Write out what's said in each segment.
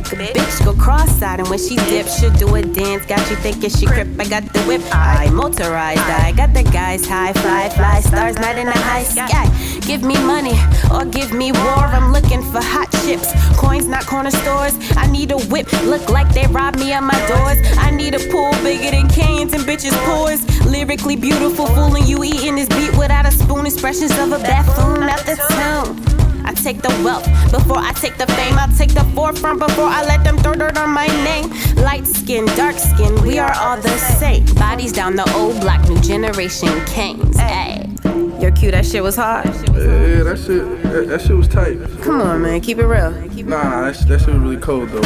make a bitch go cross-eyed, and when she dips, she'll do a dance. Got you thinking she crip, I got the whip. I motorized, I got the guys high, fly stars, night in the high sky. Give me money or give me war. I'm looking for hot chips, coins, not corner stores. I need a whip, look like they robbed me at my doors. I need a pool bigger than cans and bitches' pores. Lyrically beautiful, fooling you, eating this beat without a spoon. Expressions of a buffoon at the tune. I take the wealth before I take the fame. I'll take the forefront before I let them throw dirt on my name. Light skin, dark skin, we are all the same. Bodies down the old block, new generation Canes. Ayy, yo, Q, that shit was hard. Yeah, that shit was tight. Come on, man, keep it real. Nah, that shit was really cold though.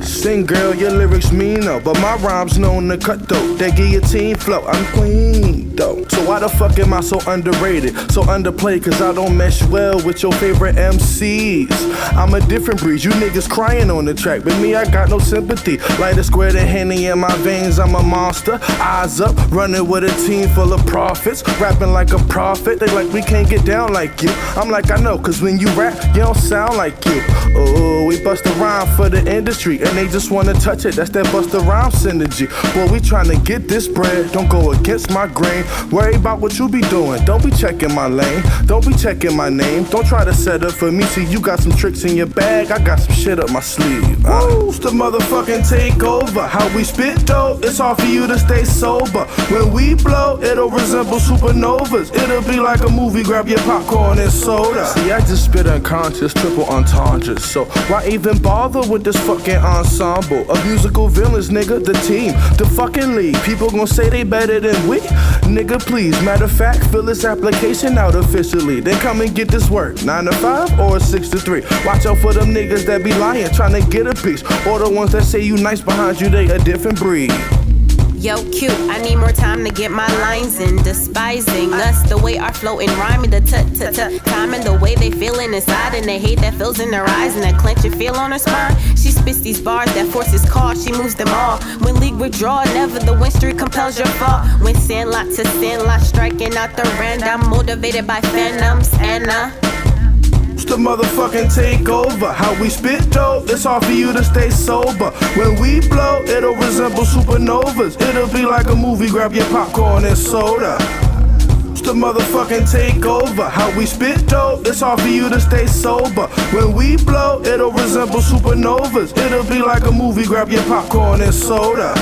Sing, girl, your lyrics mean though, but my rhymes known to cut though. That guillotine flow, I'm clean though. So why the fuck am I so underrated, so underplayed? Cause I don't mesh well with your favorite MCs. I'm a different breed, you niggas crying on the track, but me, I got no sympathy. Light a square to Henny in my veins, I'm a monster. Eyes up, running with a team full of prophets, rapping like a prophet. They like, we can't get down like you. I'm like, I know, cause when you rap, you don't sound like you. Oh, we bust a rhyme for the industry, and they just wanna touch it, that's that Busta Rhymes synergy. Boy, we tryna get this bread, don't go against my grain. Worry about what you be doing, don't be checking my lane. Don't be checking my name, don't try to set up for me. See, you got some tricks in your bag, I got some shit up my sleeve. Who's the motherfucking takeover? How we spit though, it's hard for you to stay sober. When we blow, it'll resemble supernovas. It'll be like a movie, grab your popcorn and soda. See, I just spit unconscious, triple entendres. So why even bother with this fucking ensemble of musical villains, nigga? The team, the fucking league. People gon' say they better than we. Nigga, please. Matter of fact, fill this application out officially. Then come and get this work. 9 to 5 or 6 to 3. Watch out for them niggas that be lying, trying to get a piece. Or the ones that say you nice behind you, they a different breed. Yo, Q, I need more time to get my lines in. Despising us, the way our floating rhyming, the time and the way they feeling inside, and the hate that fills in their eyes and that clench and feel on her spine. She spits these bars that forces call, she moves them all. When league withdraw, never the win streak compels your fall. When sandlot to sandlot, striking out the random, motivated by phantoms, and the motherfucking takeover. How we spit though, it's hard for you to stay sober. When we blow, it'll resemble supernovas. It'll be like a movie, grab your popcorn and soda. It's the motherfucking takeover. How we spit though, it's hard for you to stay sober. When we blow, it'll resemble supernovas. It'll be like a movie, grab your popcorn and soda.